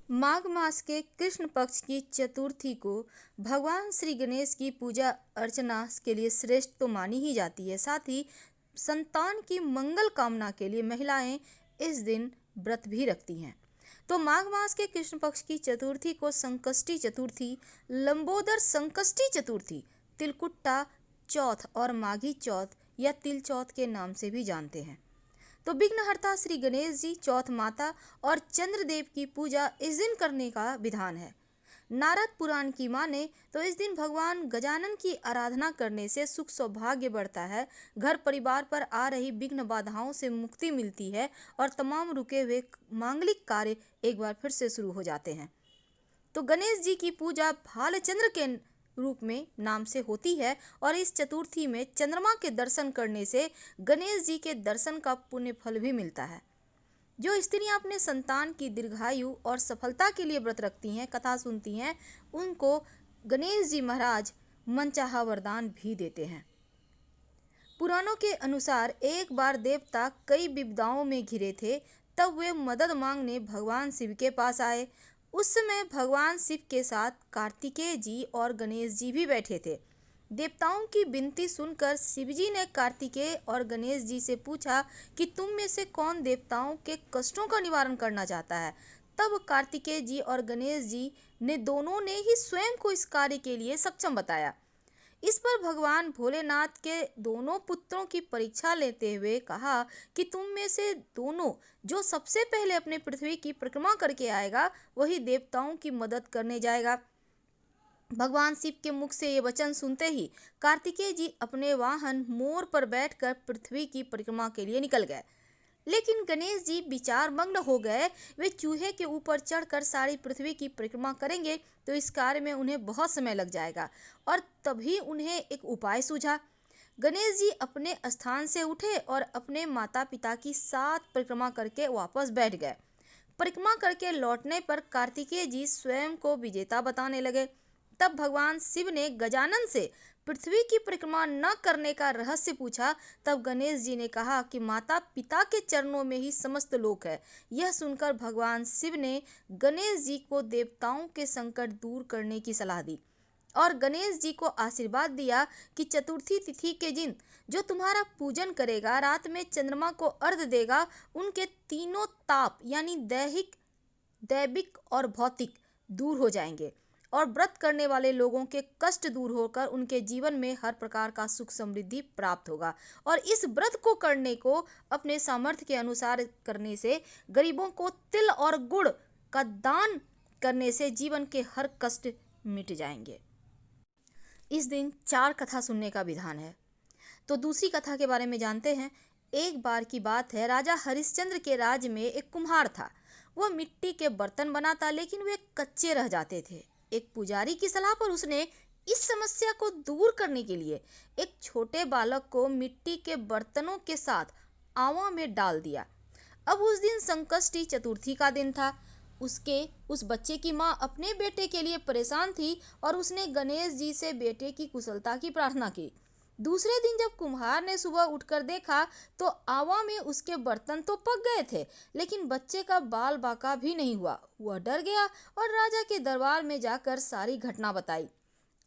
माघ मास के कृष्ण पक्ष की चतुर्थी को भगवान श्री गणेश की पूजा अर्चना के लिए श्रेष्ठ तो मानी ही जाती है। साथ ही संतान की मंगल कामना के लिए महिलाएं इस दिन व्रत भी रखती हैं। तो माघ मास के कृष्ण पक्ष की चतुर्थी को संकष्टी चतुर्थी, लंबोदर संकष्टी चतुर्थी, तिलकुट्टा चौथ और माघी चौथ या तिल चौथ के नाम से भी जानते हैं। तो विघ्नहर्ता श्री गणेश जी, चौथ माता और चंद्रदेव की पूजा इस दिन करने का विधान है। नारद पुराण की माने तो इस दिन भगवान गजानन की आराधना करने से सुख सौभाग्य बढ़ता है, घर परिवार पर आ रही विघ्न बाधाओं से मुक्ति मिलती है और तमाम रुके हुए मांगलिक कार्य एक बार फिर से शुरू हो जाते हैं। तो गणेश जी की पूजा भालचंद्र के रूप में नाम से होती है और इस चतुर्थी में चंद्रमा के दर्शन करने से गणेश जी के दर्शन का पुण्य फल भी मिलता है। जो स्त्रियां अपने संतान की दीर्घायु और सफलता के लिए व्रत रखती हैं, कथा सुनती हैं, उनको गणेश जी महाराज मनचाहा वरदान भी देते हैं। पुराणों के अनुसार एक बार देवता कई विपदाओं में घिरे थे, तब वे मदद मांगने भगवान शिव के पास आए। उस समय भगवान शिव के साथ कार्तिकेय जी और गणेश जी भी बैठे थे। देवताओं की विनती सुनकर शिवजी ने कार्तिकेय और गणेश जी से पूछा कि तुम में से कौन देवताओं के कष्टों का निवारण करना चाहता है। तब कार्तिकेय जी और गणेश जी ने दोनों ने ही स्वयं को इस कार्य के लिए सक्षम बताया। इस पर भगवान भोलेनाथ के दोनों पुत्रों की परीक्षा लेते हुए कहा कि तुम में से दोनों जो सबसे पहले अपने पृथ्वी की परिक्रमा करके आएगा, वही देवताओं की मदद करने जाएगा। भगवान शिव के मुख से ये वचन सुनते ही कार्तिकेय जी अपने वाहन मोर पर बैठकर पृथ्वी की परिक्रमा के लिए निकल गए। लेकिन गणेश जी विचार मग्न हो गए। वे चूहे के ऊपर चढ़कर सारी पृथ्वी की परिक्रमा करेंगे तो इस कार्य में उन्हें बहुत समय लग जाएगा और तभी उन्हें एक उपाय सूझा। गणेश जी अपने स्थान से उठे और अपने माता पिता की 7 परिक्रमा करके वापस बैठ गए। परिक्रमा करके लौटने पर कार्तिकेय जी स्वयं को विजेता बताने लगे। तब भगवान शिव ने गजानन से पृथ्वी की परिक्रमा न करने का रहस्य पूछा। तब गणेश जी ने कहा कि माता पिता के चरणों में ही समस्त लोक है। यह सुनकर भगवान शिव ने गणेश जी को देवताओं के संकट दूर करने की सलाह दी और गणेश जी को आशीर्वाद दिया कि चतुर्थी तिथि के दिन जो तुम्हारा पूजन करेगा, रात में चंद्रमा को अर्घ्य देगा, उनके तीनों ताप यानी दैविक और भौतिक दूर हो जाएंगे और व्रत करने वाले लोगों के कष्ट दूर होकर उनके जीवन में हर प्रकार का सुख समृद्धि प्राप्त होगा। और इस व्रत को करने को अपने सामर्थ्य के अनुसार करने से, गरीबों को तिल और गुड़ का दान करने से जीवन के हर कष्ट मिट जाएंगे। इस दिन 4 कथा सुनने का विधान है। तो दूसरी कथा के बारे में जानते हैं। एक बार की बात है, राजा हरिश्चंद्र के राज्य में एक कुम्हार था। वह मिट्टी के बर्तन बनाता, लेकिन वे कच्चे रह जाते थे। एक पुजारी की सलाह पर उसने इस समस्या को दूर करने के लिए एक छोटे बालक को मिट्टी के बर्तनों के साथ आवा में डाल दिया। अब उस दिन संकष्टी चतुर्थी का दिन था। उस बच्चे की माँ अपने बेटे के लिए परेशान थी और उसने गणेश जी से बेटे की कुशलता की प्रार्थना की। दूसरे दिन जब कुम्हार ने सुबह उठकर देखा तो आवा में उसके बर्तन तो पक गए थे, लेकिन बच्चे का बाल बाका भी नहीं हुआ। वह डर गया और राजा के दरबार में जाकर सारी घटना बताई।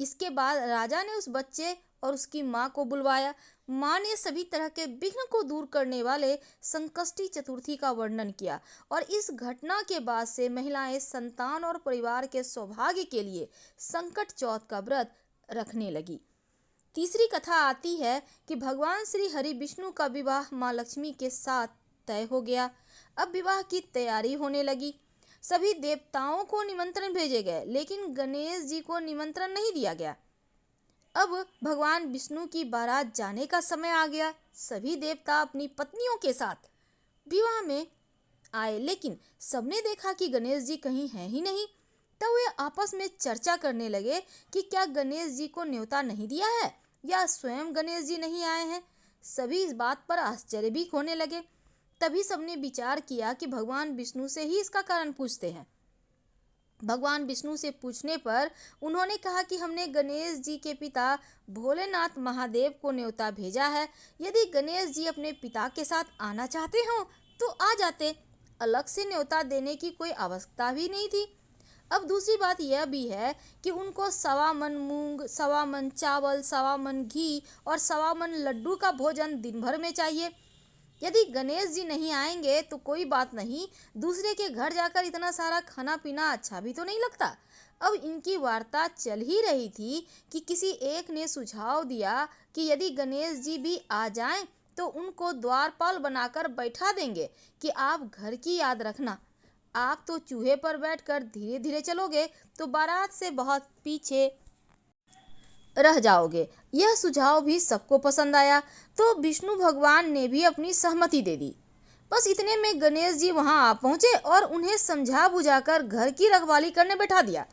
इसके बाद राजा ने उस बच्चे और उसकी माँ को बुलवाया। माँ ने सभी तरह के विघ्न को दूर करने वाले संकष्टी चतुर्थी का वर्णन किया और इस घटना के बाद से महिलाएं संतान और परिवार के सौभाग्य के लिए संकट चौथ का व्रत रखने लगी। तीसरी कथा आती है कि भगवान श्री हरि विष्णु का विवाह माँ लक्ष्मी के साथ तय हो गया। अब विवाह की तैयारी होने लगी। सभी देवताओं को निमंत्रण भेजे गए, लेकिन गणेश जी को निमंत्रण नहीं दिया गया। अब भगवान विष्णु की बारात जाने का समय आ गया। सभी देवता अपनी पत्नियों के साथ विवाह में आए, लेकिन सबने देखा कि गणेश जी कहीं हैं ही नहीं। तब वे आपस में चर्चा करने लगे कि क्या गणेश जी को न्योता नहीं दिया है या स्वयं गणेश जी नहीं आए हैं। सभी इस बात पर आश्चर्य भी होने लगे। तभी सबने विचार किया कि भगवान विष्णु से ही इसका कारण पूछते हैं। भगवान विष्णु से पूछने पर उन्होंने कहा कि हमने गणेश जी के पिता भोलेनाथ महादेव को न्योता भेजा है। यदि गणेश जी अपने पिता के साथ आना चाहते हो तो आ जाते, अलग से न्योता देने की कोई आवश्यकता भी नहीं थी। अब दूसरी बात यह भी है कि उनको 1.25 मन मूंग, 1.25 मन चावल, 1.25 मन घी और 1.25 मन लड्डू का भोजन दिन भर में चाहिए। यदि गणेश जी नहीं आएंगे तो कोई बात नहीं, दूसरे के घर जाकर इतना सारा खाना पीना अच्छा भी तो नहीं लगता। अब इनकी वार्ता चल ही रही थी कि किसी एक ने सुझाव दिया कि यदि गणेश जी भी आ जाएं तो उनको द्वारपाल बनाकर बैठा देंगे कि आप घर की याद रखना। आप तो चूहे पर बैठकर धीरे धीरे चलोगे तो बारात से बहुत पीछे रह जाओगे। यह सुझाव भी सबको पसंद आया तो विष्णु भगवान ने भी अपनी सहमति दे दी। बस इतने में गणेश जी वहां आ पहुंचे और उन्हें समझा बुझाकर घर की रखवाली करने बैठा दिया।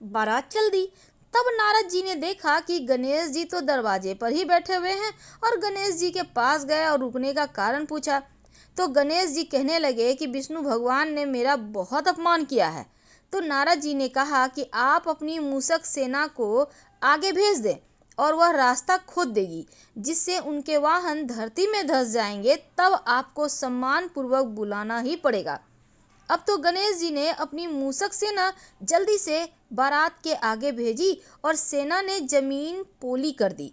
बारात चल दी। तब नारद जी ने देखा कि गणेश जी तो दरवाजे पर ही बैठे हुए हैं और गणेश जी के पास गए और रुकने का कारण पूछा तो गणेश जी कहने लगे कि विष्णु भगवान ने मेरा बहुत अपमान किया है। तो नारद जी ने कहा कि आप अपनी मूषक सेना को आगे भेज दें और वह रास्ता खोद देगी, जिससे उनके वाहन धरती में धंस जाएंगे, तब आपको सम्मान पूर्वक बुलाना ही पड़ेगा। अब तो गणेश जी ने अपनी मूषक सेना जल्दी से बारात के आगे भेजी और सेना ने जमीन पोली कर दी।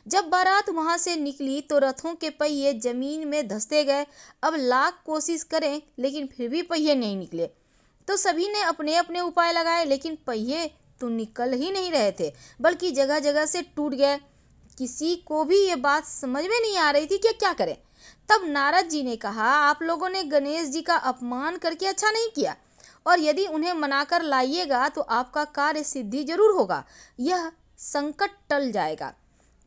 जब बारात वहां से निकली तो रथों के पहिए जमीन में धंसते गए। अब लाख कोशिश करें लेकिन फिर भी पहिए नहीं निकले। तो सभी ने अपने अपने उपाय लगाए लेकिन पहिए तो निकल ही नहीं रहे थे, बल्कि जगह जगह से टूट गए। किसी को भी ये बात समझ में नहीं आ रही थी कि क्या करें। तब नारद जी ने कहा, आप लोगों ने गणेश जी का अपमान करके अच्छा नहीं किया और यदि उन्हें मनाकर लाइएगा तो आपका कार्य सिद्धि जरूर होगा, यह संकट टल जाएगा।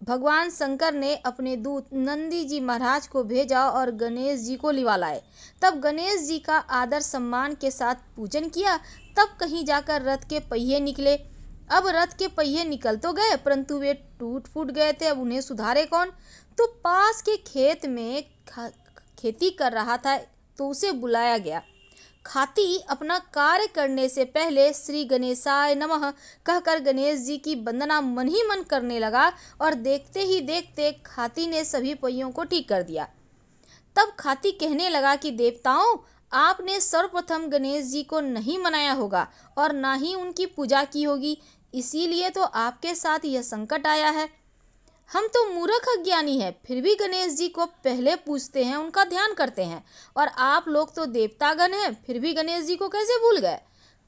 भगवान शंकर ने अपने दूत नंदी जी महाराज को भेजा और गणेश जी को लिवा लाए। तब गणेश जी का आदर सम्मान के साथ पूजन किया। तब कहीं जाकर रथ के पहिए निकले। अब रथ के पहिए निकल तो गए परंतु वे टूट फूट गए थे। अब उन्हें सुधारे कौन? तो पास के खेत में खेती कर रहा था तो उसे बुलाया गया। खाती अपना कार्य करने से पहले श्री गणेशाय नमः कहकर गणेश जी की वंदना मन ही मन करने लगा और देखते ही देखते खाती ने सभी पहियों को ठीक कर दिया। तब खाती कहने लगा कि देवताओं, आपने सर्वप्रथम गणेश जी को नहीं मनाया होगा और ना ही उनकी पूजा की होगी, इसीलिए तो आपके साथ यह संकट आया है। हम तो मूर्ख अज्ञानी हैं, फिर भी गणेश जी को पहले पूजते हैं, उनका ध्यान करते हैं, और आप लोग तो देवतागण हैं, फिर भी गणेश जी को कैसे भूल गए।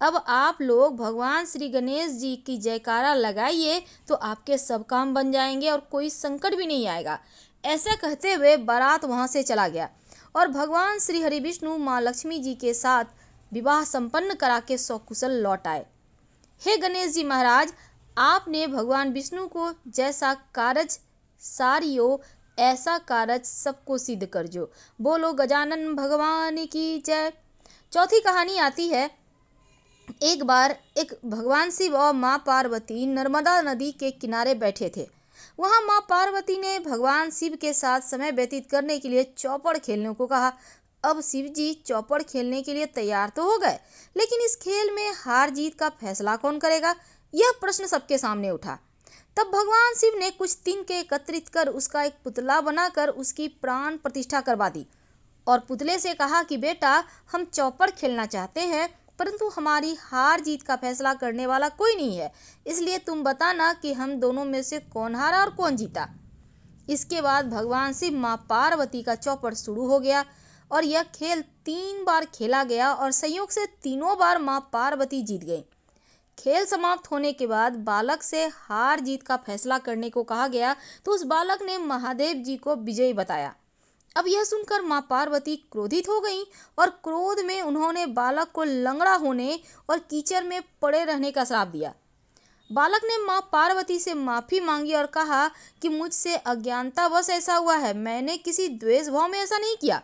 अब आप लोग भगवान श्री गणेश जी की जयकारा लगाइए तो आपके सब काम बन जाएंगे और कोई संकट भी नहीं आएगा। ऐसा कहते हुए बारात वहां से चला गया और भगवान श्री हरि विष्णु माँ लक्ष्मी जी के साथ विवाह संपन्न करा के सकुशल लौट आए। हे गणेश जी महाराज, आपने भगवान विष्णु को जैसा कारज सारियो ऐसा कारज सबको सिद्ध कर जो। बोलो गजानन भगवान की जय। चौथी कहानी आती है, एक बार एक भगवान शिव और माँ पार्वती नर्मदा नदी के किनारे बैठे थे। वहाँ माँ पार्वती ने भगवान शिव के साथ समय व्यतीत करने के लिए चौपड़ खेलने को कहा। अब शिव जी चौपड़ खेलने के लिए तैयार तो हो गए, लेकिन इस खेल में हार जीत का फैसला कौन करेगा, यह प्रश्न सबके सामने उठा। तब भगवान शिव ने कुछ तिनके एकत्रित कर उसका एक पुतला बनाकर उसकी प्राण प्रतिष्ठा करवा दी और पुतले से कहा कि बेटा, हम चौपड़ खेलना चाहते हैं परंतु हमारी हार जीत का फैसला करने वाला कोई नहीं है, इसलिए तुम बताना कि हम दोनों में से कौन हारा और कौन जीता। इसके बाद भगवान शिव माँ पार्वती का चौपड़ शुरू हो गया और यह खेल 3 बार खेला गया और संयोग से तीनों बार माँ पार्वती जीत गई। खेल समाप्त होने के बाद बालक से हार जीत का फैसला करने को कहा गया तो उस बालक ने महादेव जी को विजयी बताया। अब यह सुनकर माँ पार्वती क्रोधित हो गईं और क्रोध में उन्होंने बालक को लंगड़ा होने और कीचड़ में पड़े रहने का श्राप दिया। बालक ने माँ पार्वती से माफी मांगी और कहा कि मुझसे अज्ञानतावश ऐसा हुआ है, मैंने किसी द्वेष भाव में ऐसा नहीं किया।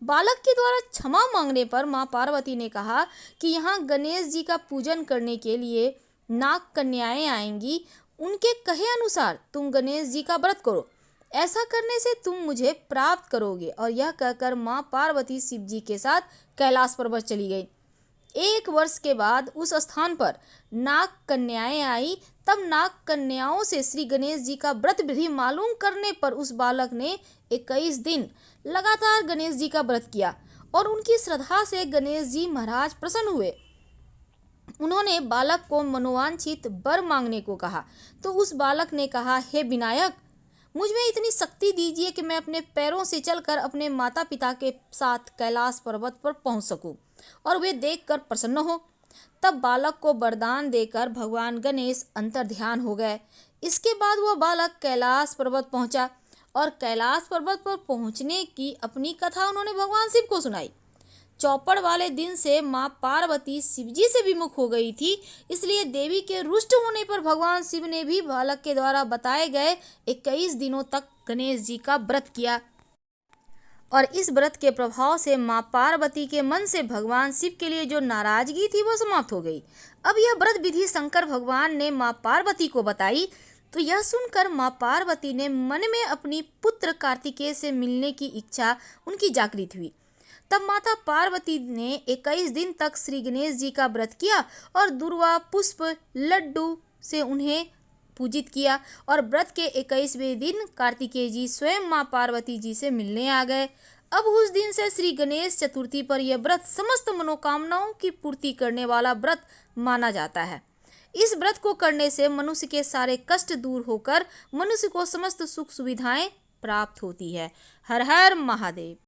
बालक के द्वारा क्षमा मांगने पर माँ पार्वती ने कहा कि यहाँ गणेश जी का पूजन करने के लिए नाग कन्याएं आएंगी, उनके कहे अनुसार तुम गणेश जी का व्रत करो, ऐसा करने से तुम मुझे प्राप्त करोगे। और यह कहकर माँ पार्वती शिव जी के साथ कैलाश पर्वत चली गई। 1 वर्ष के बाद उस स्थान पर नाग कन्याएं आई। तब नाग कन्याओं से श्री गणेश जी का व्रत विधि मालूम करने पर उस बालक ने 21 दिन लगातार गणेश जी का व्रत किया और उनकी श्रद्धा से गणेश जी महाराज प्रसन्न हुए। उन्होंने बालक को मनोवांछित वर मांगने को कहा तो उस बालक ने कहा, हे विनायक, मुझ में इतनी शक्ति दीजिए कि मैं अपने पैरों से चलकर अपने माता पिता के साथ कैलाश पर्वत पर पहुंच सकूं और वे देखकर प्रसन्न हो। तब बालक को वरदान देकर भगवान गणेश अंतर्ध्यान हो गए। इसके बाद वह बालक कैलाश पर्वत पहुंचा और कैलाश पर्वत पर पहुंचने की अपनी कथा उन्होंने भगवान शिव को सुनाई। चौपड़ वाले दिन से माँ पार्वती शिवजी से विमुख हो गई थी, इसलिए देवी के रुष्ट होने पर भगवान शिव ने भी बालक के द्वारा बताए गए 21 दिनों तक गणेश जी का व्रत किया और इस व्रत के प्रभाव से माँ पार्वती के मन से भगवान शिव के लिए जो नाराजगी थी वो समाप्त हो गई। अब यह व्रत विधि शंकर भगवान ने माँ पार्वती को बताई तो यह सुनकर माँ पार्वती ने मन में अपनी पुत्र कार्तिकेय से मिलने की इच्छा उनकी जागृत हुई। तब माता पार्वती ने 21 दिन तक श्री गणेश जी का व्रत किया और दुर्वा पुष्प लड्डू से उन्हें पूजित किया और व्रत के 21वें दिन कार्तिकेय जी स्वयं माँ पार्वती जी से मिलने आ गए। अब उस दिन से श्री गणेश चतुर्थी पर यह व्रत समस्त मनोकामनाओं की पूर्ति करने वाला व्रत माना जाता है। इस व्रत को करने से मनुष्य के सारे कष्ट दूर होकर मनुष्य को समस्त सुख सुविधाएं प्राप्त होती है। हर हर महादेव।